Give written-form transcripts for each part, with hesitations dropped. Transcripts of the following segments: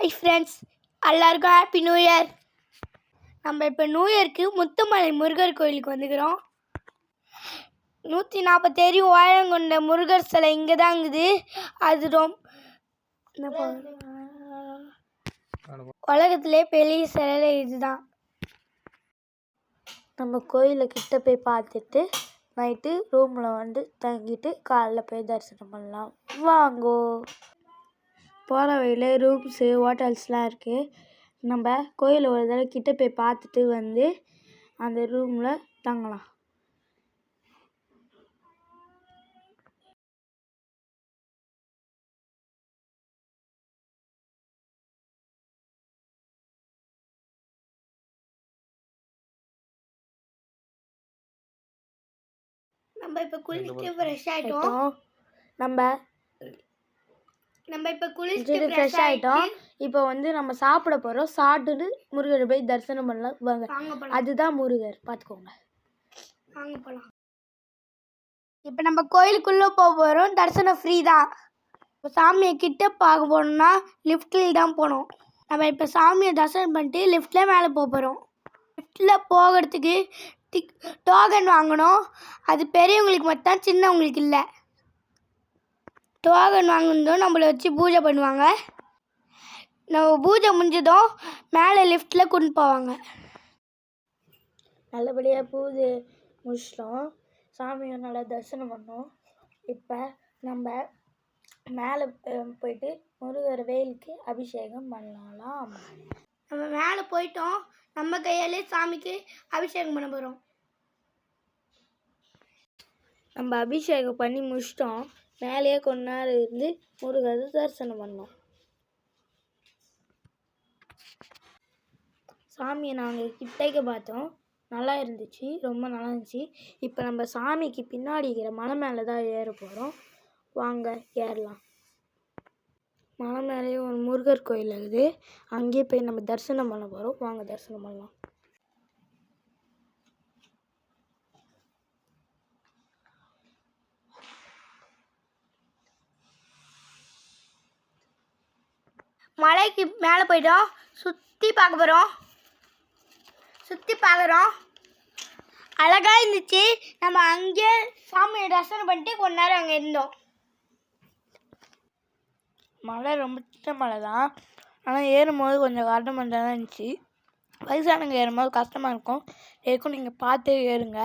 Hi friends, எல்லாருக்கும் happy new year. நம்ம இப்போ நியூ இயருக்கு முத்துமலை முருகர் கோயிலுக்கு வந்துக்கிறோம். 140 அடி உயரம் கொண்ட முருகர் சிலை இங்கே தான் இருக்குது. அது உலகத்திலே பெரிய சிலை இதுதான். நம்ம கோயிலை கிட்ட போய் பார்த்துட்டு நைட்டு ரூமில் வந்து தங்கிட்டு காலைல போய் தரிசனம் பண்ணலாம். வாங்கோ. போகிற வழியில் ரூம்ஸு ஹோட்டல்ஸ்லாம் இருக்குது. நம்ம கோயிலை ஒரு தடவை கிட்ட போய் பார்த்துட்டு வந்து அந்த ரூமில் தங்கலாம். நம்ம இப்போ குளிச்சுட்டு ஃப்ரெஷ் ஆகிட்டோம். ஃப்ரெஷ் ஆகிட்டோம். இப்போ வந்து நம்ம சாப்பிட போகிறோம். சாப்பிட்டுட்டு முருகரை போய் தரிசனம் பண்ணலாம். வாங்க, அதுதான் முருகர். பார்த்துக்கோங்க, வாங்க போகலாம். இப்போ நம்ம கோயிலுக்குள்ளே போக போகிறோம். தரிசனம் ஃப்ரீ தான். இப்போ சாமியை கிட்ட பார்க்க போகணுன்னா லிஃப்டில் தான் போகணும். நம்ம இப்போ சாமியை தரிசனம் பண்ணிட்டு லிஃப்டில் மேலே போக போகிறோம். லிஃப்டில் போகிறதுக்கு டோக்கன் வாங்கணும். அது பெரியவங்களுக்கு மட்டும், சின்னவங்களுக்கு இல்லை. டோக்கன் வாங்கினதும் நம்மளை வச்சு பூஜை பண்ணுவாங்க. நம்ம பூஜை முடிஞ்சதும் மேலே லிஃப்டில் கொண்டு போவாங்க. நல்லபடியாக பூஜை முடிச்சிட்டோம். சாமியை நல்லா தரிசனம் பண்ணோம். இப்போ நம்ம மேலே போயிட்டு முருகர் வேலுக்கு அபிஷேகம் பண்ணலாம். நம்ம மேலே போயிட்டோம். நம்ம கையாலே சாமிக்கு அபிஷேகம் பண்ண போகிறோம். நம்ம அபிஷேகம் பண்ணி முடிச்சிட்டோம். மேலேயே கொஞ்ச நேரம் இருந்து முருகர் தரிசனம் பண்ணோம். சாமியை நாங்கள் கிட்டக்க பார்த்தோம். நல்லா இருந்துச்சு, ரொம்ப நல்லா இருந்துச்சு. இப்போ நம்ம சாமிக்கு பின்னாடி இருக்கிற மலை மேலே தான் ஏற போகிறோம். வாங்க ஏறலாம். மலை மேலேயே ஒரு முருகர் கோயில் இருக்குது. அங்கேயே போய் நம்ம தரிசனம் பண்ண போகிறோம். வாங்க தரிசனம் பண்ணலாம். மலைக்கு மேலே போயிட்டோம். சுற்றி பார்க்குறோம். அழகாக இருந்துச்சு. நம்ம அங்கேயே சாமியை தரிசனம் பண்ணிட்டு கொஞ்ச நேரம் அங்கே இருந்தோம். மலை ரொம்ப சின்ன மலை தான். ஆனால் ஏறும்போது கொஞ்சம் கஷ்டமாக தான் இருந்துச்சு. வயசானவங்க ஏறும்போது கஷ்டமாக இருக்கும். நீங்கள் பார்த்தே ஏறுங்க.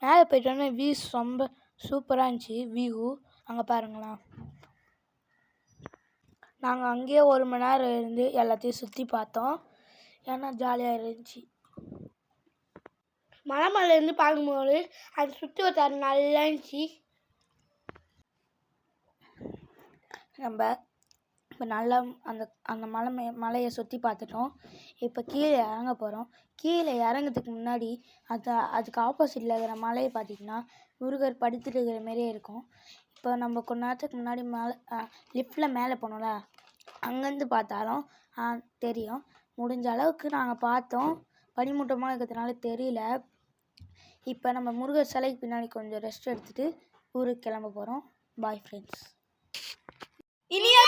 மேலே போயிட்டோன்னே வியூஸ் ரொம்ப சூப்பராக இருந்துச்சு. வியூ அங்கே பாருங்களா. நாங்கள் அங்கேயே 1 மணி நேரம் இருந்து எல்லாத்தையும் சுற்றி பார்த்தோம். ஏன்னா ஜாலியாக இருந்துச்சு. மலையிலேருந்து பார்க்கும்போது அது சுற்றி வட்டார நல்லா இருந்துச்சு. நம்ம இப்போ நல்லா அந்த மலையை சுற்றி பார்த்துட்டோம். இப்போ கீழே இறங்க போகிறோம். கீழே இறங்கிறதுக்கு முன்னாடி அதுக்கு ஆப்போசிட்டில் இருக்கிற மலையை பார்த்திங்கன்னா முருகர் படுத்துட்டு இருக்கிற மாரியே இருக்கும். இப்போ நம்ம கொஞ்ச நேரத்துக்கு முன்னாடி லிஃப்டில் மேலே போனோம்ல, அங்கேருந்து பார்த்தாலும் தெரியும். முடிஞ்ச அளவுக்கு நாங்கள் பார்த்தோம். பனிமூட்டமாக இருக்கிறதுனால தெரியல. இப்போ நம்ம முருகர் சிலைக்கு பின்னாடி கொஞ்சம் ரெஸ்ட் எடுத்துகிட்டு ஊருக்கு கிளம்ப போகிறோம். Bye friends. இனிய